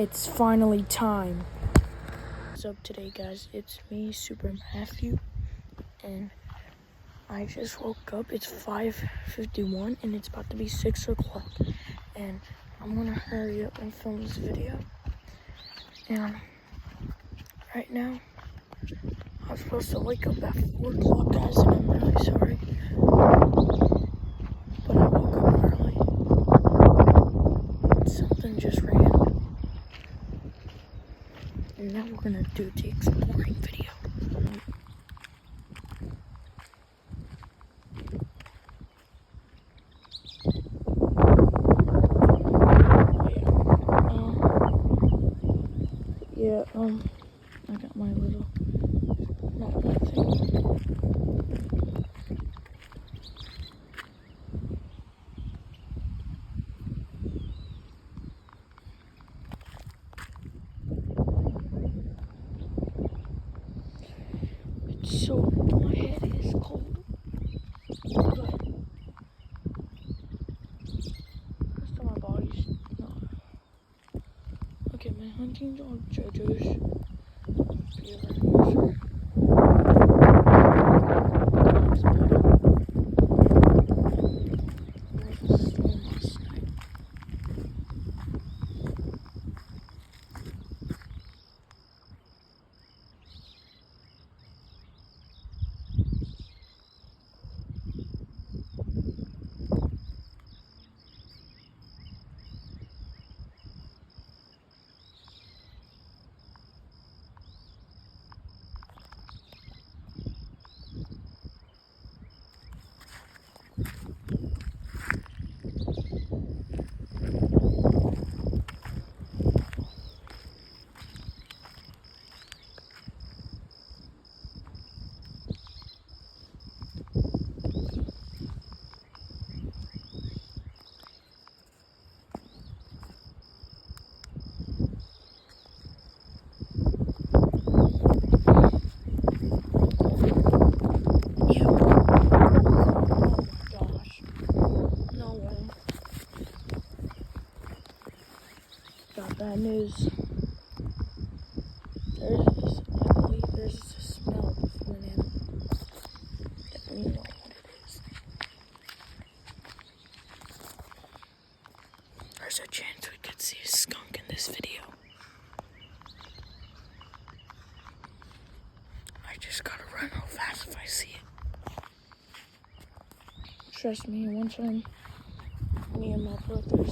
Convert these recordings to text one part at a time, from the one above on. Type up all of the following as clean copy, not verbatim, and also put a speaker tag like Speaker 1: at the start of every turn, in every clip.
Speaker 1: It's finally time. What's up today, guys? It's me, Super Matthew, and I just woke up. It's 5:51 and it's about to be 6 o'clock, and I'm gonna hurry up and film this video. And right now I was supposed to wake up at 4 o'clock, guys, and I'm really sorry, but I woke up early. Something just ran. And now we're gonna do the exploring video. I got my little notebook thing. So my head is cold, but rest of my body's not. Okay, my hunting dog Jojo's bad news. I believe there's a smell of an animal. Definitely know what it is. There's a chance we could see a skunk in this video. I just gotta run real fast if I see it. Trust me, one time, me and my brothers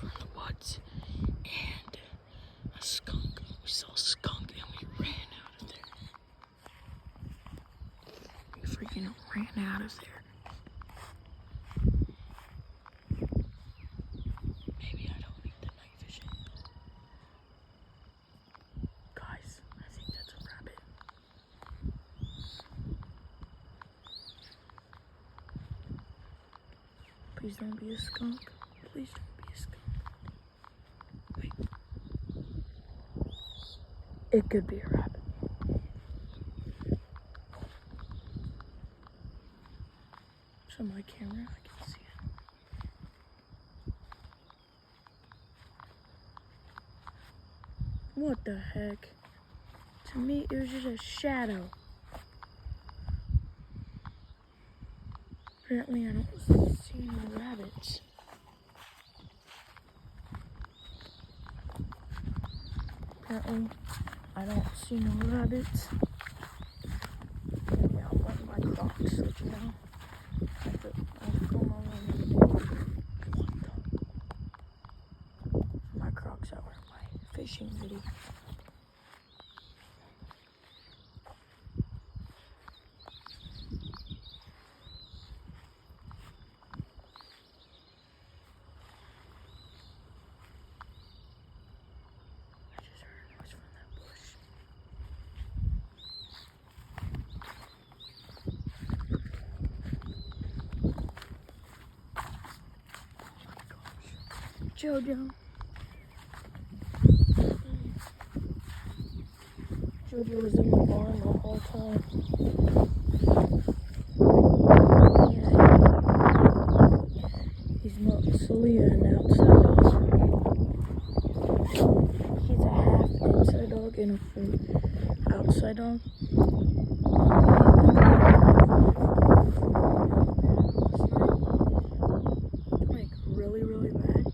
Speaker 1: were in the woods, and we saw a skunk, and we ran out of there. We freaking ran out of there. Maybe I don't need the night vision. Guys, I think that's a rabbit. Please don't be a skunk. Please don't be a skunk. Wait. It could be a rabbit. So my camera, I can see it. What the heck? To me, it was just a shadow. Apparently, I don't see no rabbits. Apparently, I don't see no rabbits. Maybe I'll wear my Crocs, you know. I've gone all over. My Crocs out in my fishing video. Jojo. Jojo was in the barn the whole time. He's not Celia and outside also. been a full outside dog. Like really, really bad.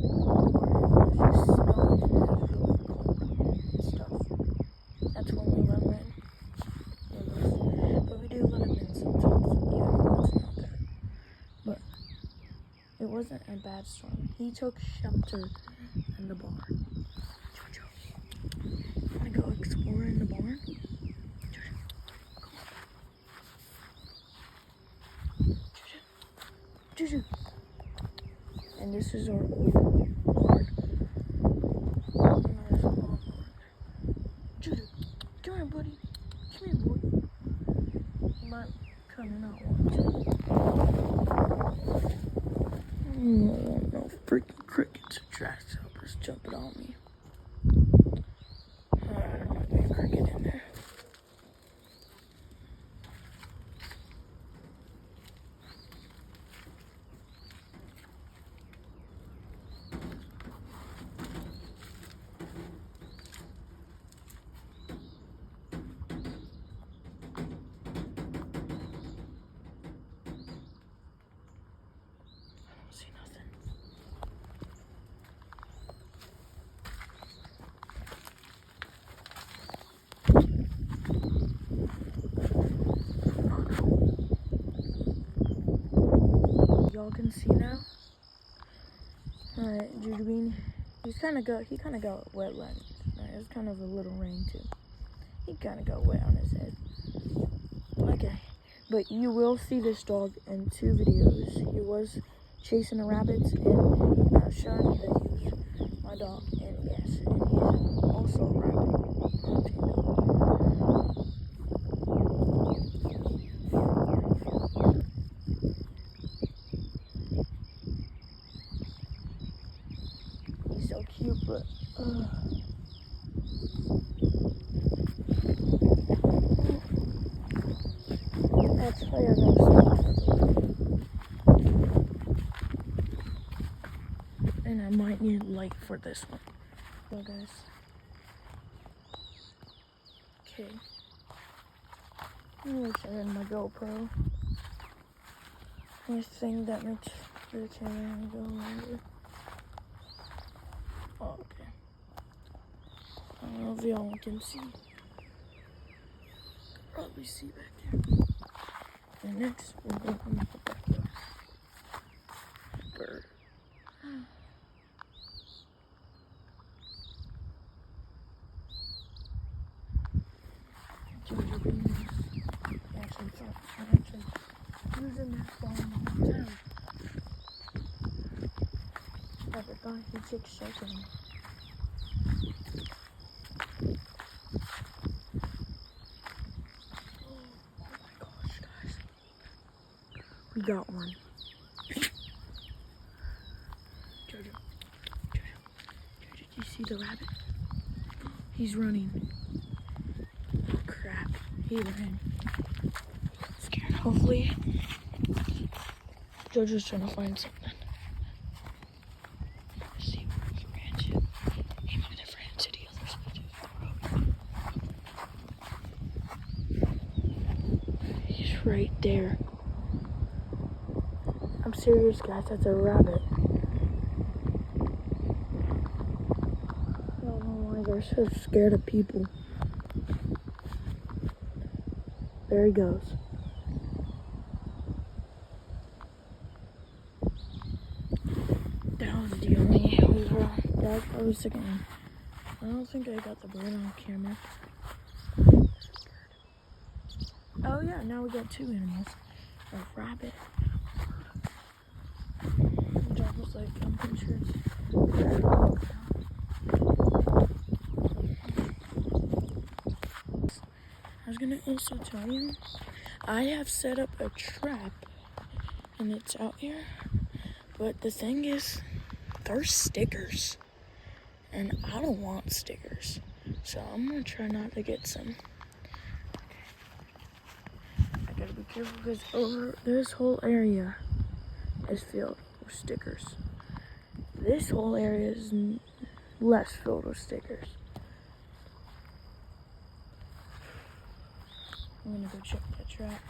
Speaker 1: Or it was just snowing and it was really cold and stuff. That's when we let them in. But we do let them in sometimes, even when it's not that. But it wasn't a bad storm. He took shelter in the barn. Jojo, wanna go explore in the barn? Jojo. And this is our old barn. Jojo, come here, buddy. Come here, boy. He might come and not want to. No freaking crickets and grasshoppers jumping on me. There might be a cricket in there. See nothing. Y'all can see now. Alright, Juju Bean. He kind of got wetlands. It was kind of a little rain too. He kind of got wet on his head. Okay. But you will see this dog in 2 videos. He was chasing the rabbits and showing you that he was my dog. And yes, and he's also a rabbit. He's so cute, but that's why you're gonna see. And I might need light for this one. So guys. Okay. I'm in my GoPro. This thing that makes the camera go longer. Oh, okay. I don't know if y'all can see. Probably see back there. And next, we'll go from the backyard. Bird. Jojo Bean is actually using that phone all the time. I forgot he took shelter. Oh my gosh, guys. We got one. Jojo, do you see the rabbit? He's running. Oh crap, he ran. Scared, hopefully. Jojo's trying to find something. Let's see where he ran to. He might have ran to the other side of the road. He's right there. I'm serious, guys, that's a rabbit. I don't know why they're so scared of people. There he goes. That was the only that I was thinking. I don't think I got the bird on camera. Oh yeah, now we got 2 animals. A rabbit. Which I was like, I'm pretty sure it's I was gonna also tell you, I have set up a trap and it's out here, but the thing is, there's stickers and I don't want stickers, so I'm gonna try not to get some. I gotta be careful because over this whole area is filled with stickers. This whole area is less filled with stickers. I'm gonna go check that trap.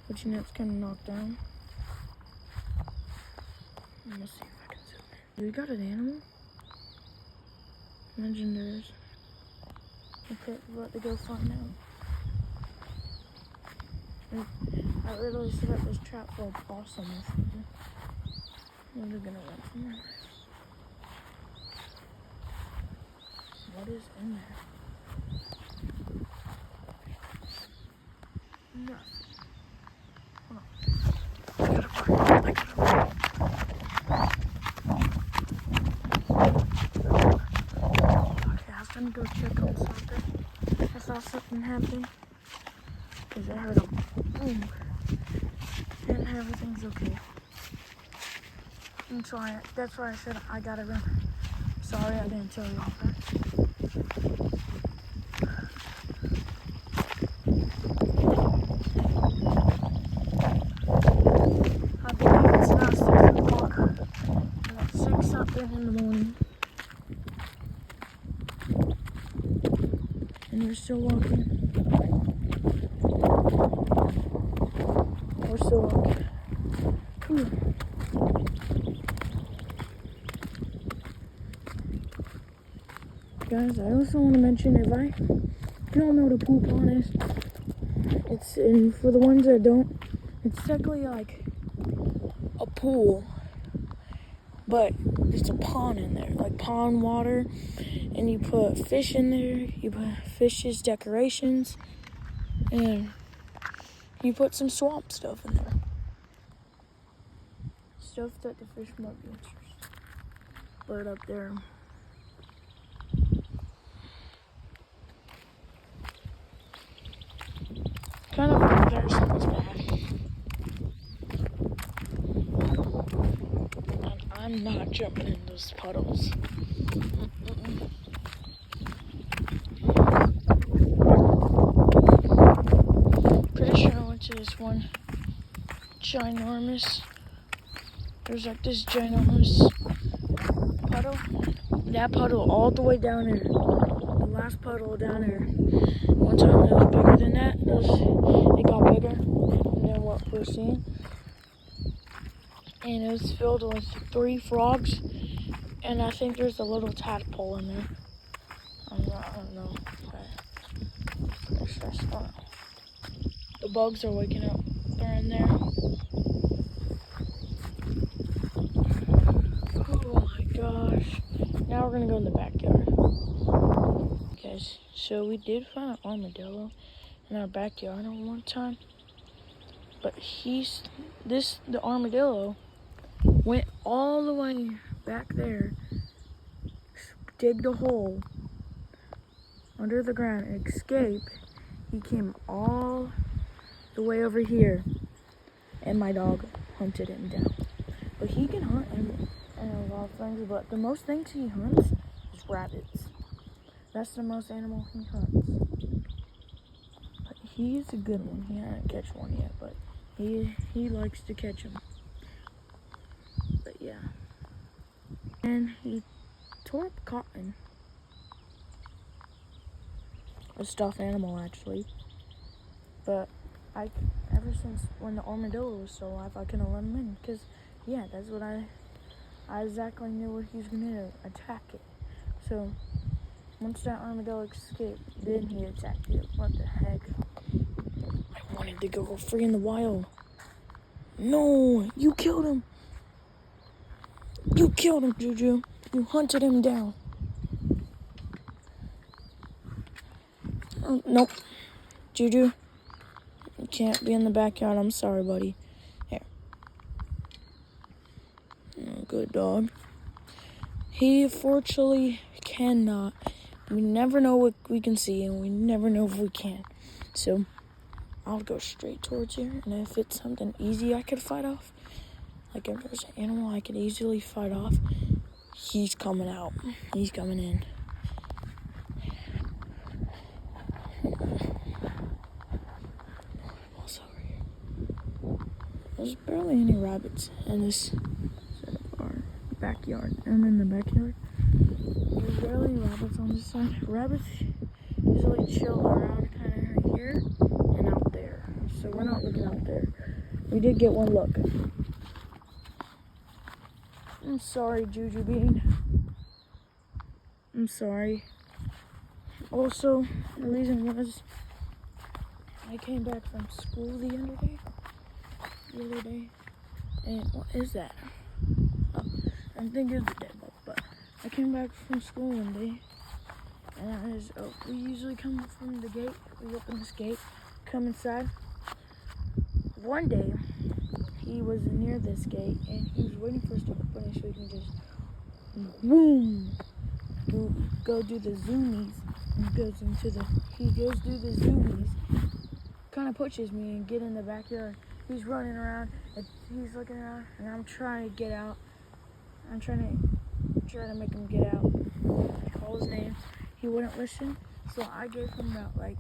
Speaker 1: But you know it's kind of knocked down. I'm gonna see if I can zoom in. Do we got an animal? Imagine there is. Okay, we're about to go find out. I literally set up this trap for a possum or something. They're gonna run from my life. What is in there? Nothing. Hold on. I gotta run. Okay, I was gonna go check on something. I saw something happen. Because I heard a boom. And everything's okay. That's why I said I gotta run. Sorry, I didn't tell you all that. I believe it's now 6 o'clock. And it's 6 something in the morning. And we're still walking. We're still walking. Whew. Guys, I also want to mention if you don't know what a pool pond is, and for the ones that don't, it's technically like a pool, but it's a pond in there, like pond water, and you put fish in there, you put fish as decorations, and you put some swamp stuff in there. Stuff that the fish might be interested. But up there, kind of up there sounds bad. And I'm not jumping in those puddles. Pretty sure I went to this one ginormous. There's like this ginormous puddle. That puddle all the way down there. The last puddle down there. One time it was bigger than that. It got bigger than what we're seeing. And it was filled with 3 frogs. And I think there's a little tadpole in there. I don't know. Pretty sure I saw it. The bugs are waking up. They're in there. Oh my gosh. Now we're gonna go in the backyard. Guys, so we did find an armadillo in our backyard at one time. But the armadillo went all the way back there, digged a hole under the ground and escaped. He came all the way over here, and my dog hunted him down. But he can hunt and a lot of things, but the most things he hunts is rabbits. That's the most animal he hunts. But he's a good one. He hasn't catch one yet, but he likes to catch them. But yeah. And he tore up Cotton. A stuffed animal, actually. But ever since when the armadillo was still alive, I couldn't let him in. Because, yeah, that's what I exactly knew what he was going to attack it. So, once that armadillo escaped, then he attacked it. What the heck? I wanted to go free in the wild. No, you killed him. You killed him, Juju. You hunted him down. Oh, nope. Juju, you can't be in the backyard. I'm sorry, buddy. Here. Oh, good dog. He fortunately cannot. We never know what we can see, and we never know if we can. So, I'll go straight towards here, and if it's something easy I could fight off, like if there's an animal I could easily fight off, he's coming out. He's coming in. What's over here? There's barely any rabbits in this side of our backyard. I'm in the backyard. There's barely any rabbits on this side. Rabbits usually chill around kind of right here and out there. we're not looking out there. We did get one look. I'm sorry, Juju Bean. I'm sorry. Also, the reason was I came back from school the other day, and what is that? Oh, I think it's a dead bug, but I came back from school one day, and we usually come from the gate. We open this gate, come inside. One day, he was near this gate, and he was waiting for us to open it so he can just boom, go do the zoomies. And he goes do the zoomies. Kind of pushes me and get in the backyard. He's running around, and he's looking around, and I'm trying to get out. I'm trying to make him get out. I call his name. He wouldn't listen, so I gave him about like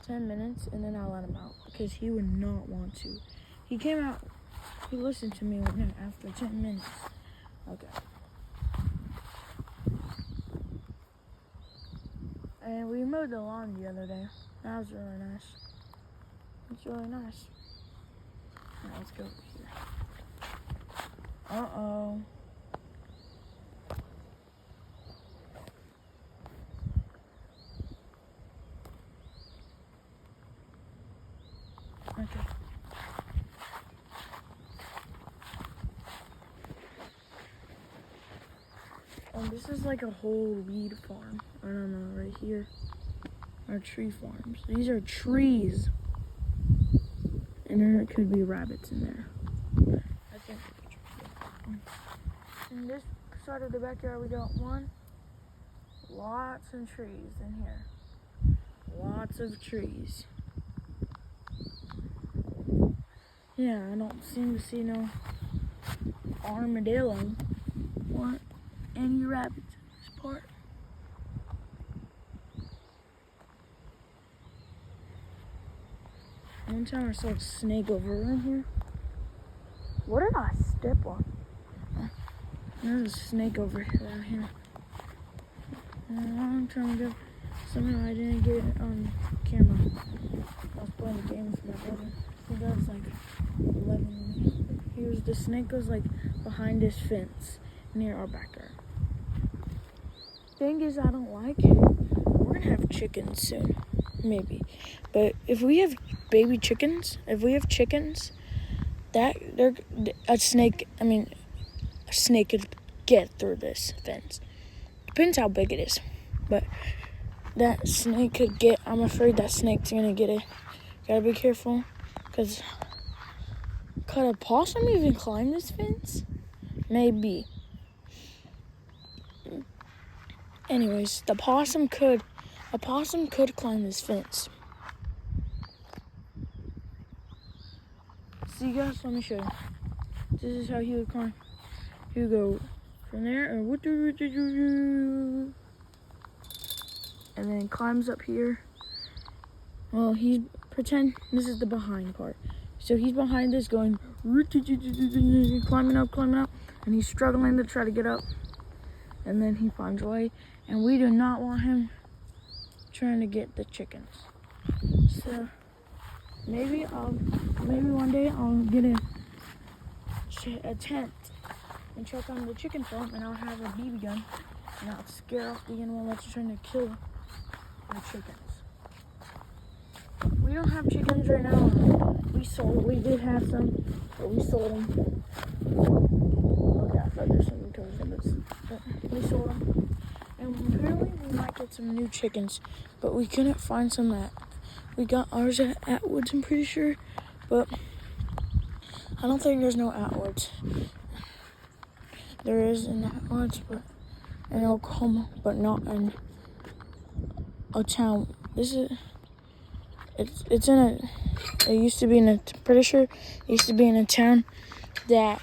Speaker 1: 10 minutes, and then I let him out because he would not want to. He came out. He listened to me after 10 minutes. Okay. And we mowed the lawn the other day. That was really nice. It's really nice. Alright, let's go over here. Uh-oh. Okay. This is like a whole weed farm. I don't know, right here are tree farms. These are trees. And there could be rabbits in there. I think. In this side of the backyard, we got lots of trees in here. Lots of trees. Yeah, I don't seem to see no armadillo or any rabbits in this part. One time I saw a snake over in here. What did I step on? There's a snake over here. A long time ago, somehow I didn't get it on camera. I was playing a game with my brother. I think I was like 11. The snake was like behind this fence near our backyard. Thing is, I don't like it. We're gonna have chickens soon, maybe. But if we have baby chickens, a snake could get through this fence. Depends how big it is. But that snake could get, I'm afraid that snake's gonna get it. Gotta be careful, because could a possum even climb this fence? Maybe. Anyways, a possum could climb this fence. See, guys, let me show you. This is how he would climb. He would go from there, and then climbs up here. Well, pretend this is the behind part. So he's behind this going, climbing up, and he's struggling to try to get up. And then he finds a way, and we do not want him trying to get the chickens. So maybe one day I'll get a tent and check on the chicken farm, and I'll have a BB gun, and I'll scare off the animal that's trying to kill the chickens. We don't have chickens right now. We did have some, but we sold them. Okay, I thought there's some cows, but we sold them. And apparently we might get some new chickens, but we couldn't find some we got ours at Atwoods, I'm pretty sure, but I don't think there's no Atwoods. There is in Atwoods, but in Oklahoma, but not in a town. Pretty sure it used to be in a town that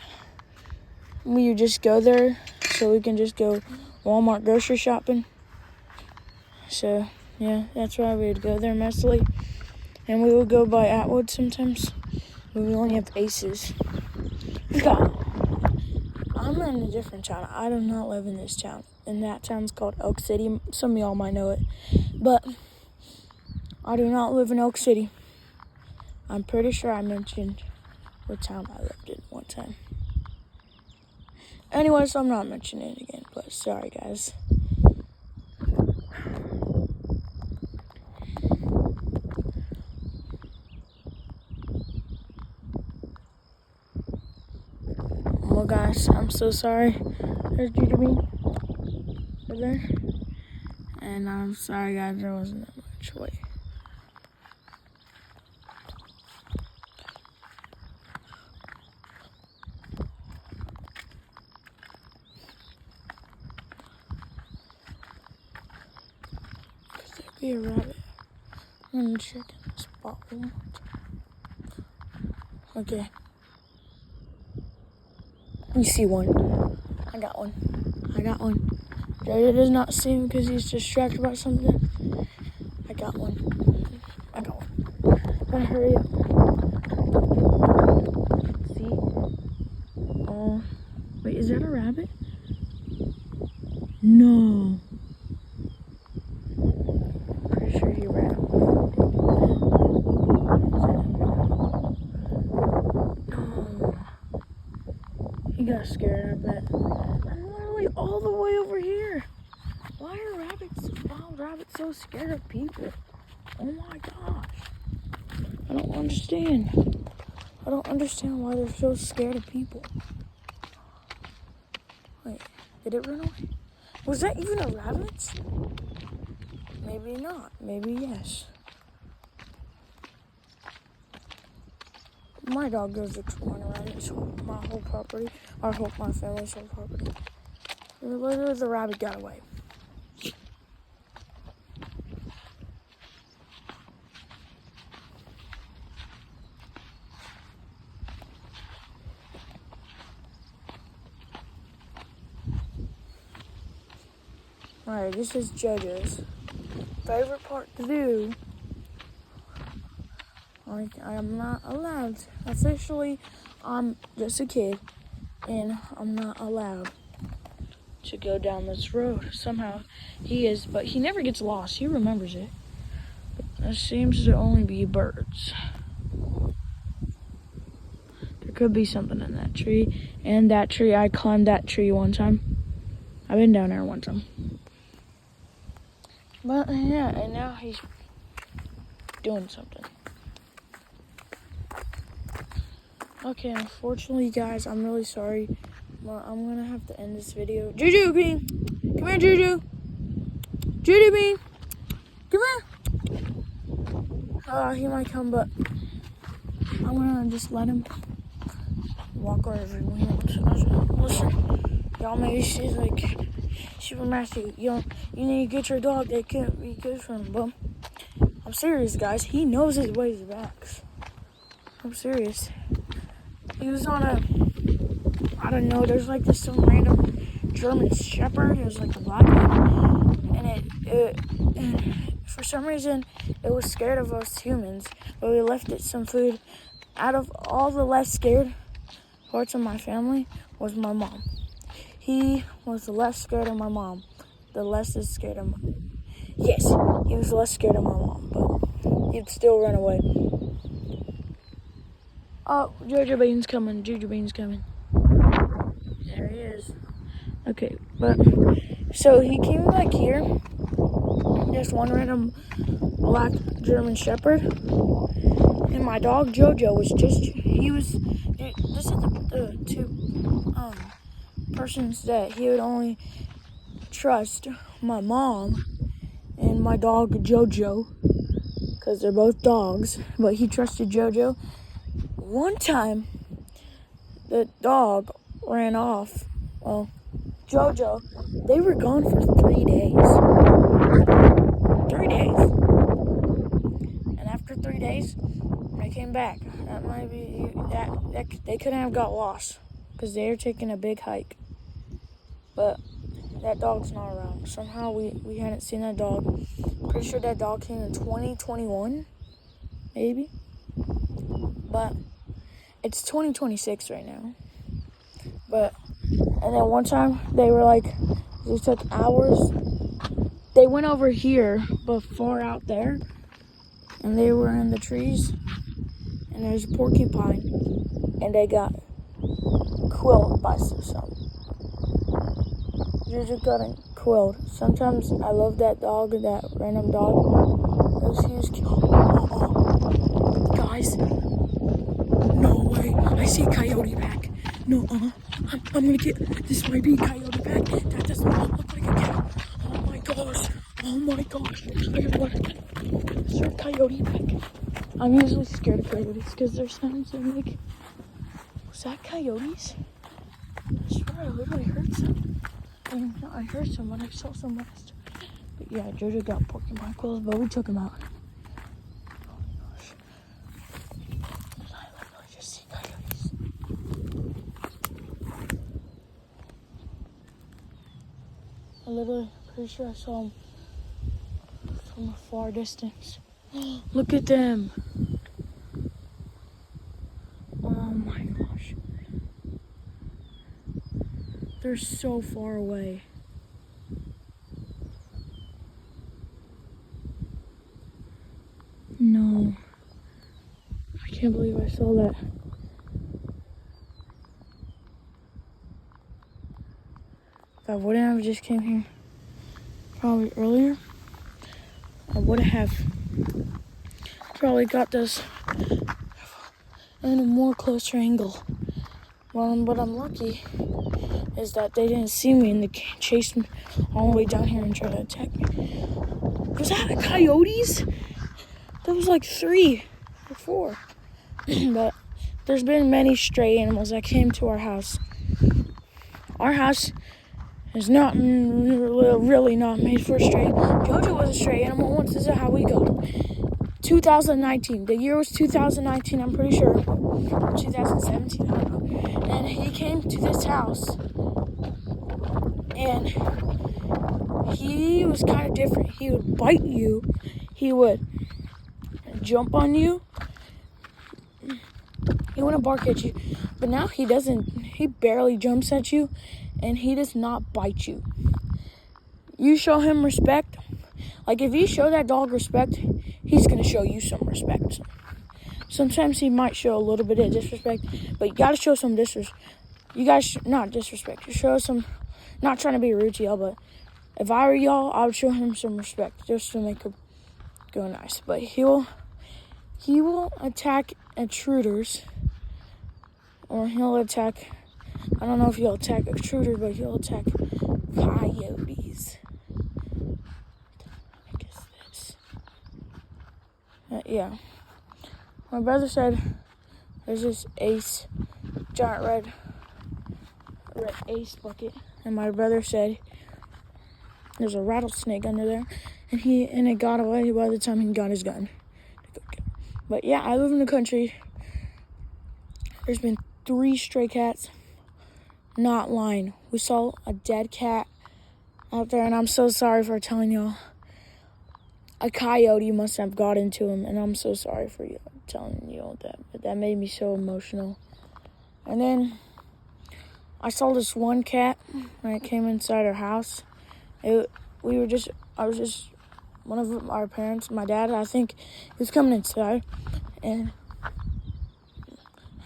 Speaker 1: we would just go there, so we can just go Walmart grocery shopping. So yeah, that's why we would go there mostly, and we would go by Atwood sometimes. We would only have Aces. I'm in a different town. I do not live in this town, and that town's called Elk City. Some of y'all might know it, but I do not live in Elk City. I'm pretty sure I mentioned what town I lived in one time. Anyway, so I'm not mentioning it again, but sorry, guys. Well, guys, I'm so sorry. There's Juju Bean over there. And I'm sorry, guys, there wasn't that much weight. Could there be a rabbit? I'm gonna check in the spot one more time. Okay. We see one. I got one. Jared does not see him because he's distracted by something. I got one. I'm gonna hurry up. See? Oh, wait, is that a rabbit? No. Pretty sure he ran away. No. He got scared, I bet. I'm literally all the way over here. Why are wild rabbits so scared of people? Oh my gosh. I don't understand. I don't understand why they're so scared of people. Wait, did it run away? Was that even a rabbit? Maybe not. Maybe yes. My dog goes exploring around my whole property. I hope my family's whole property. Literally, the rabbit got away. Alright, this is JoJo's favorite part to do. I am not allowed. Officially, I'm just a kid, and I'm not allowed to go down this road. Somehow, he is, but he never gets lost. He remembers it. But there seems to only be birds. There could be something in that tree. And that tree, I climbed that tree one time. I've been down there one time. But yeah, and now he's doing something. Okay, unfortunately, guys, I'm really sorry, but I'm gonna have to end this video. Juju Bean, come here, Juju. Juju Bean, come here. He might come, but I'm gonna just let him walk wherever he wants. Listen, y'all maybe she's like, Super Matthew, you need to get your dog. They can't be good for him, but I'm serious, guys. He knows his ways back. I'm serious. He was on I don't know, there's like this some random German Shepherd. It was like a black one. And for some reason, it was scared of us humans. But we left it some food. Out of all the less scared parts of my family was my mom. He was the less scared of my mom. The less is scared of my Yes, he was less scared of my mom, but he'd still run away. Oh, Juju Bean's coming. Juju Bean's coming. There he is. Okay, but so he came back here. Just one random black German Shepherd, and my dog Jojo was just. This is the two persons that he would only trust: my mom and my dog Jojo, because they're both dogs. But he trusted Jojo. One time, the dog ran off. Well, Jojo, they were gone for 3 days. 3 days. And after 3 days, they came back. That might be that they couldn't have got lost because they were taking a big hike. But that dog's not around. Somehow we hadn't seen that dog. Pretty sure that dog came in 2021, maybe. But it's 2026 right now. And then one time they were like, it took hours. They went over here, but far out there, and they were in the trees. and there's a porcupine, and they got quilled by some. Juju got quilled. Sometimes I love that dog, that random dog. He was killed. Guys, no way. I see a coyote pack. No, I'm gonna get, this might be a coyote pack. That does not look like a cow. Oh my gosh. Oh my gosh. Is there a coyote pack? I'm usually scared of coyotes because their sounds they make. Was that coyotes? I swear I literally heard some. I mean, I heard some when I saw some last. But yeah, Jojo got porcupine quills, but we took him out. Oh my gosh. I literally just see coyotes. I literally pretty sure I saw them from a far distance. Look at them. Oh my gosh. They're so far away. No. I can't believe I saw that. If I wouldn't have just came here probably earlier, I would have probably got this in a more closer angle. But I'm lucky is that they didn't see me and they chased me all the way down here and tried to attack me. Was that coyotes? There was like 3 or 4. But there's been many stray animals that came to our house. Our house is not really not made for a stray. Jojo was a stray animal once. This is how we got him. 2019. The year was 2019, I'm pretty sure. 2017, I don't know. And he came to this house. And he was kind of different. He would bite you. He would jump on you. He wouldn't bark at you. But now he doesn't. He barely jumps at you. And he does not bite you. You show him respect. Like, if you show that dog respect, he's going to show you some respect. Sometimes he might show a little bit of disrespect, but you got to show some disrespect. You guys, not disrespect. You show some, not trying to be rude to y'all, but if I were y'all, I would show him some respect just to make him go nice. But he will attack intruders, or he'll attack, I don't know if he'll attack intruders, but he'll attack coyotes. I guess this. Yeah. My brother said there's this ace, giant red ace bucket, and my brother said there's a rattlesnake under there, and it got away by the time he got his gun. But yeah, I live in the country. There's been 3 stray cats. Not lying. We saw a dead cat out there, and I'm so sorry for telling y'all. A coyote must have got into him, and I'm so sorry for you telling you all that. But that made me so emotional. And then I saw this one cat when it came inside our house. I was just one of our parents, my dad, I think, he was coming inside, and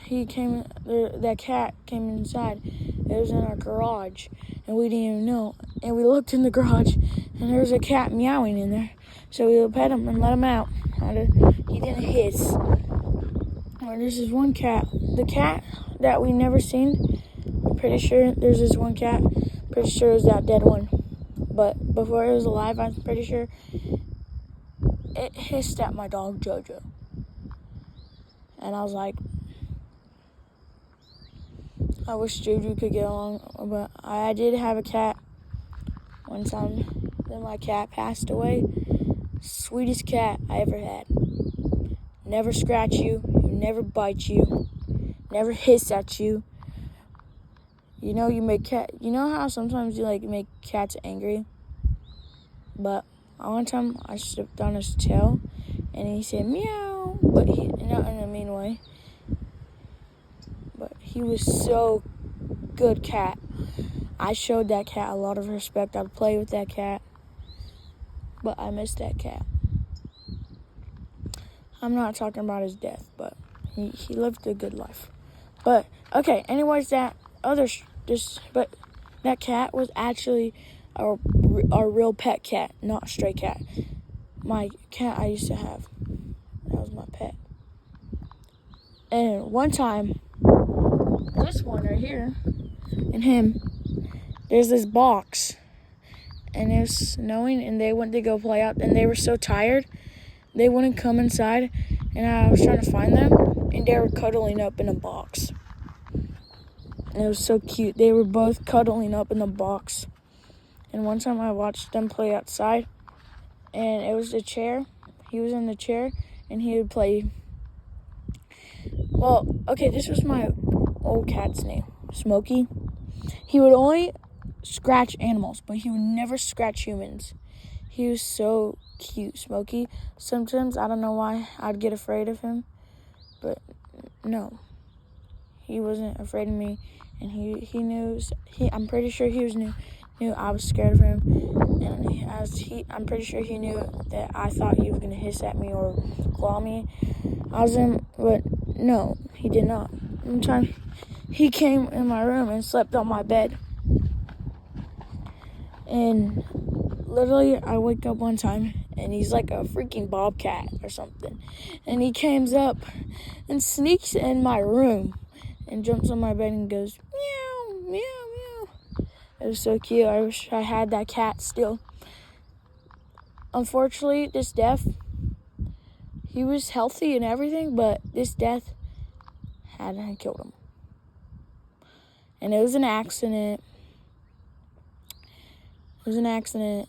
Speaker 1: that cat came inside. It was in our garage, and we didn't even know. And we looked in the garage, and there was a cat meowing in there. So we pet him and let him out. He didn't hiss. And there's this one cat. The cat that we never seen, pretty sure there's this one cat. Pretty sure it was that dead one. But before it was alive, I'm pretty sure it hissed at my dog, Jojo. And I was like, I wish Jojo could get along. But I did have a cat one time. Then my cat passed away. Sweetest cat I ever had. Never scratch you. Never bite you. Never hiss at you. You know you know how sometimes you make cats angry? But one time I stepped on his tail and he said meow, but not in a mean way. But he was so good cat. I showed that cat a lot of respect. I'd play with that cat. But I miss that cat. I'm not talking about his death, but He lived a good life. But okay, anyways, that cat was actually our real pet cat, not stray cat. My cat I used to have. That was my pet. And one time, this one right here, and him, there's this box, and it was snowing, and they went to go play out, and they were so tired, they wouldn't come inside, and I was trying to find them, and they were cuddling up in a box. And it was so cute. They were both cuddling up in the box. And one time I watched them play outside, and it was the chair. He was in the chair, and he would play. Well, okay, this was my old cat's name, Smokey. He would only scratch animals, but he would never scratch humans. He was so cute, Smokey. Sometimes, I don't know why, I'd get afraid of him, but no. He wasn't afraid of me, and he knew, I'm pretty sure he knew I was scared of him, and I'm pretty sure he knew that I thought he was going to hiss at me or claw me. But no, he did not. One time, he came in my room and slept on my bed, and literally, I wake up one time, and he's like a freaking bobcat or something, and he comes up and sneaks in my room and jumps on my bed and goes, meow, meow, meow. It was so cute. I wish I had that cat still. Unfortunately, this death, he was healthy and everything, but this death had killed him. And it was an accident.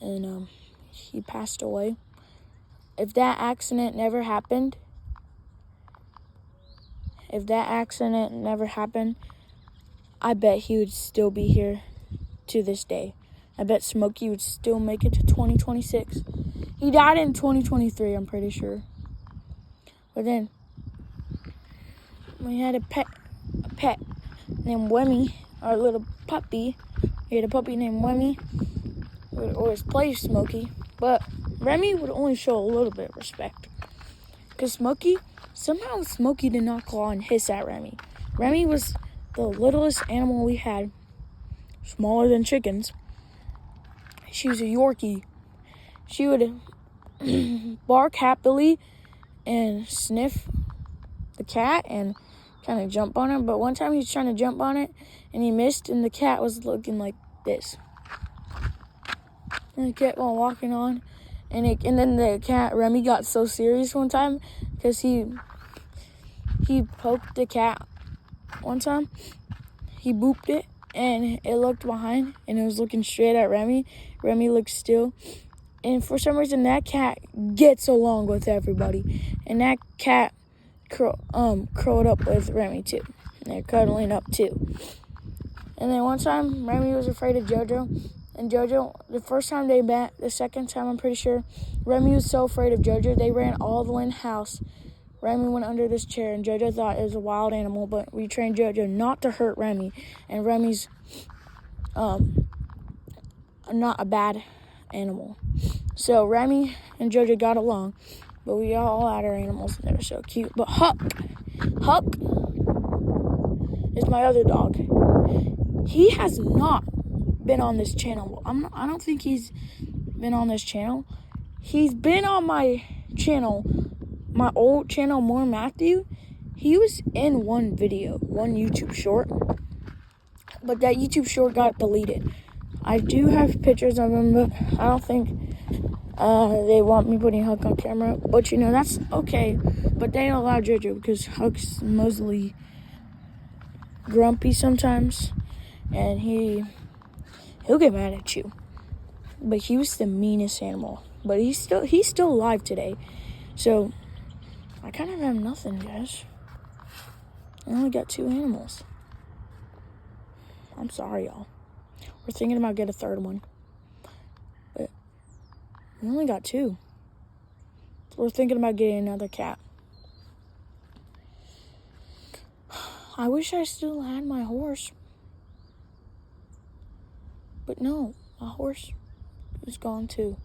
Speaker 1: And he passed away. If that accident never happened, I bet he would still be here to this day. I bet Smokey would still make it to 2026. He died in 2023, I'm pretty sure. But then, we had a pet named Wemmy, our little puppy. We had a puppy named Wemmy. We would always play Smokey. But Remy would only show a little bit of respect. Because somehow Smokey did not claw and hiss at Remy. Remy was the littlest animal we had, smaller than chickens. She was a Yorkie. She would bark happily and sniff the cat and kind of jump on it. But one time he was trying to jump on it and he missed, and the cat was looking like this. And he kept on walking on. And then the cat, Remy, got so serious one time because he poked the cat one time. He booped it, and it looked behind, and it was looking straight at Remy. Remy looked still. And for some reason, that cat gets along with everybody. And that cat curled up with Remy, too. And they're cuddling up, too. And then one time, Remy was afraid of JoJo. And JoJo, the first time they met, the second time, I'm pretty sure, Remy was so afraid of JoJo, they ran all the way in the house. Remy went under this chair, and JoJo thought it was a wild animal, but we trained JoJo not to hurt Remy. And Remy's not a bad animal. So Remy and JoJo got along, but we all had our animals, and they were so cute. But Huck is my other dog. He has not been on this channel. I don't think he's been on this channel. He's been on my channel, my old channel, More Matthew. He was in one video, one YouTube short, but that YouTube short got deleted. I do have pictures of him, but I don't think they want me putting Huck on camera. But that's okay. But they don't allow JoJo because Huck's mostly grumpy sometimes, and he'll get mad at you. But he was the meanest animal. But he's still alive today. So I kind of have nothing, guys. I only got 2 animals. I'm sorry, y'all. We're thinking about getting a third one. But we only got 2. So we're thinking about getting another cat. I wish I still had my horse. But no, my horse is gone too.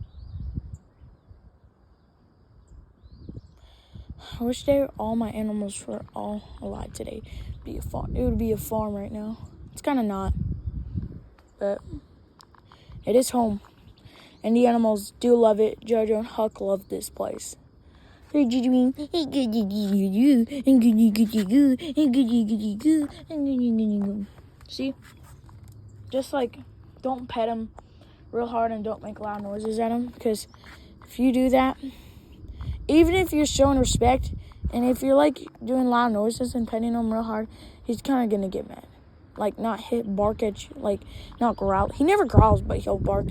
Speaker 1: I wish all my animals were all alive today. It would be a farm right now. It's kind of not, but it is home. And the animals do love it. Jojo and Huck love this place. See? Just like, don't pet them real hard and don't make loud noises at them. Because if you do that, even if you're showing respect, and if you're like doing loud noises and petting him real hard, he's kind of going to get mad. Like, not bark at you, like, not growl. He never growls, but he'll bark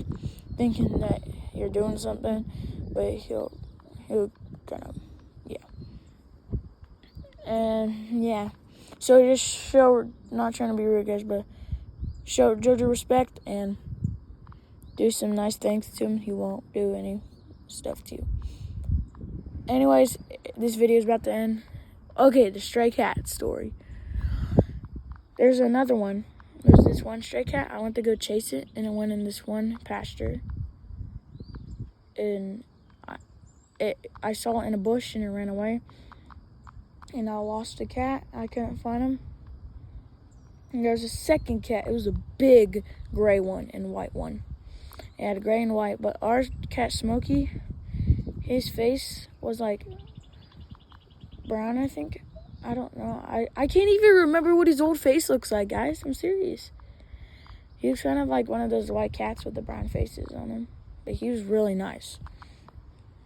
Speaker 1: thinking that you're doing something, but he'll kind of, yeah. And, yeah. So just show, not trying to be rude, guys, but show Jojo respect and do some nice things to him. He won't do any stuff to you. Anyways, this video is about to end. Okay, the stray cat story. There's another one. There's this one stray cat. I went to go chase it, and it went in this one pasture. And I saw it in a bush, and it ran away. And I lost the cat. I couldn't find him. And there was a second cat. It was a big gray one and white one. It had gray and white, but our cat Smokey, his face was like brown, I think. I don't know. I can't even remember what his old face looks like, guys. I'm serious. He was kind of like one of those white cats with the brown faces on him. But he was really nice.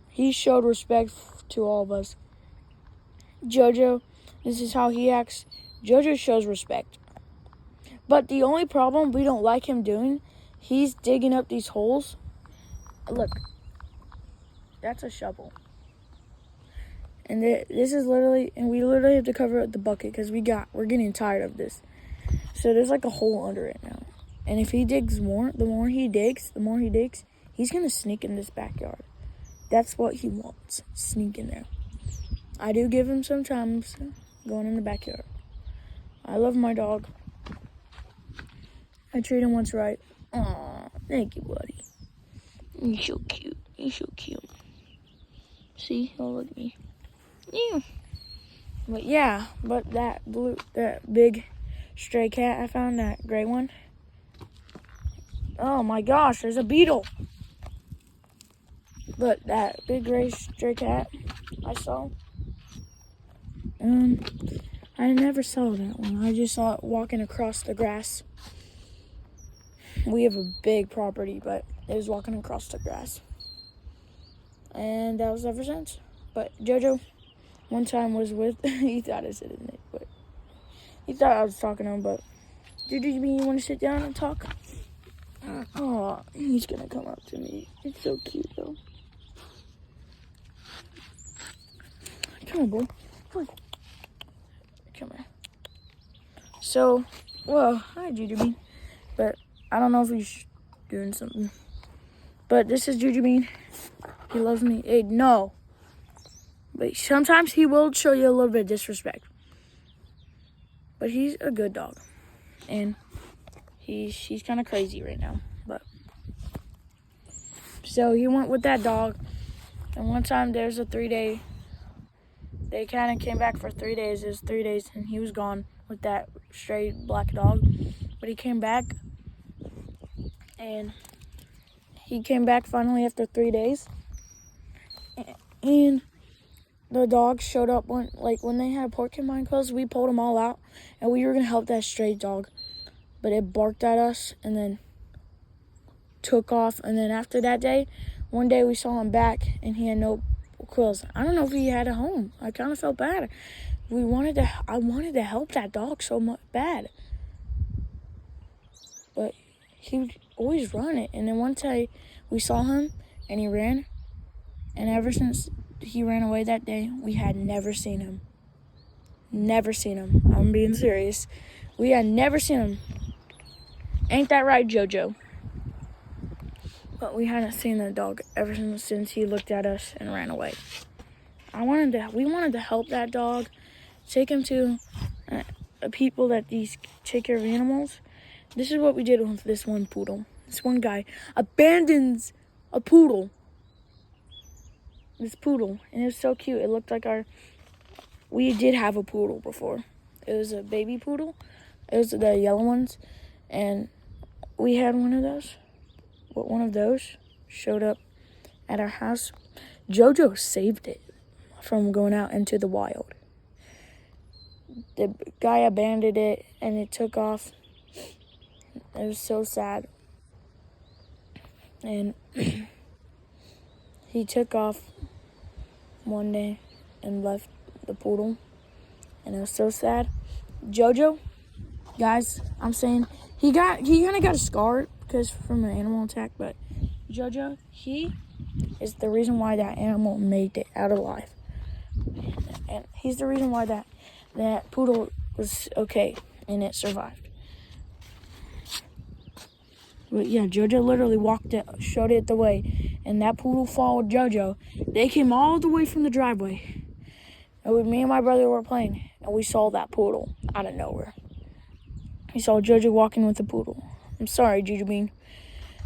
Speaker 1: He showed respect to all of us. Jojo, this is how he acts. Jojo shows respect. But the only problem we don't like him doing, he's digging up these holes. Look, that's a shovel. And this is literally, and we literally have to cover up the bucket because we're getting tired of this. So there's like a hole under it now. And if he digs more, the more he digs, he's going to sneak in this backyard. That's what he wants, sneak in there. I do give him sometimes going in the backyard. I love my dog. I treat him once right. Aw, thank you, buddy. You're so cute. You're so cute. See? Oh, look at me. Yeah. But that big stray cat I found, that gray one. Oh my gosh, there's a beetle. But that big gray stray cat I saw, I never saw that one. I just saw it walking across the grass. We have a big property, but it was walking across the grass. And that was ever since. But Jojo, one time was with, he thought I said his name, but he thought I was talking to him, but Jojo, you want to sit down and talk? Oh, he's going to come up to me. It's so cute, though. Come on, boy. Come here. So, well, hi, Juju. But I don't know if he's doing something. But this is Juju Bean. He loves me. Hey, no. But sometimes he will show you a little bit of disrespect. But he's a good dog. And he's kind of crazy right now. But so he went with that dog. And one time there's a 3-day. They kind of came back for 3 days. It was 3 days and he was gone with that stray black dog. But he came back. And he came back finally after 3 days. And the dog showed up when they had porcupine quills. We pulled them all out. And we were going to help that stray dog. But it barked at us and then took off. And then after that day, one day we saw him back and he had no quills. I don't know if he had a home. I kind of felt bad. I wanted to help that dog so much bad. But he would always run it. And then one day we saw him and he ran. And ever since he ran away that day, we had never seen him. Never seen him. I'm being serious. We had never seen him. Ain't that right, Jojo? But we hadn't seen the dog ever since he looked at us and ran away. We wanted to help that dog, take him to people that take care of animals. This is what we did with this one poodle. This one guy abandons a poodle. This poodle, and it was so cute. It looked like our we did have a poodle before. It was a baby poodle. It was the yellow ones. And we had one of those. But one of those showed up at our house. Jojo saved it from going out into the wild. The guy abandoned it and it took off. It was so sad. And he took off one day and left the poodle. And it was so sad. Jojo, guys, I'm saying he kind of got a scar because from an animal attack, but Jojo, he is the reason why that animal made it out alive. And he's the reason why that poodle was okay and it survived. But yeah, Jojo literally walked it, showed it the way, and that poodle followed Jojo. They came all the way from the driveway. And me and my brother were playing, and we saw that poodle out of nowhere. We saw Jojo walking with the poodle. I'm sorry, Juju Bean.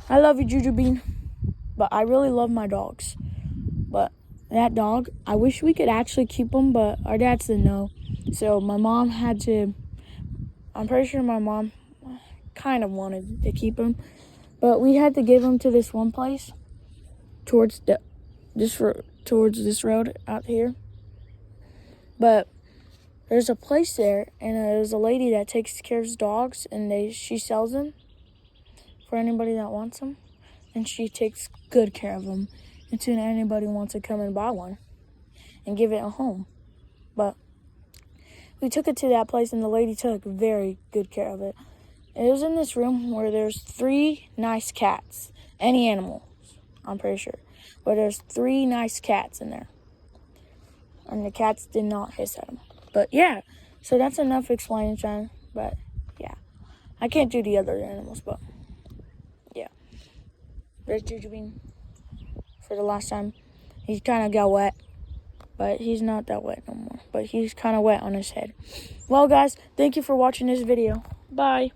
Speaker 1: I love you, Juju Bean. But I really love my dogs. But that dog, I wish we could actually keep him, but our dad said no. So my mom had to, I'm pretty sure my mom kind of wanted to keep him. But we had to give him to this one place towards this road out here. But there's a place there, and there's a lady that takes care of dogs, and she sells them for anybody that wants them. And she takes good care of them until anybody wants to come and buy one and give it a home. But we took it to that place, and the lady took very good care of it. It was in this room where there's 3 nice cats. Any animals, I'm pretty sure. But there's 3 nice cats in there. And the cats did not hiss at them. But yeah, so that's enough explaining, John. But yeah, I can't do the other animals, but yeah. There's Juju Bean for the last time. He kind of got wet, but he's not that wet no more. But he's kind of wet on his head. Well, guys, thank you for watching this video. Bye.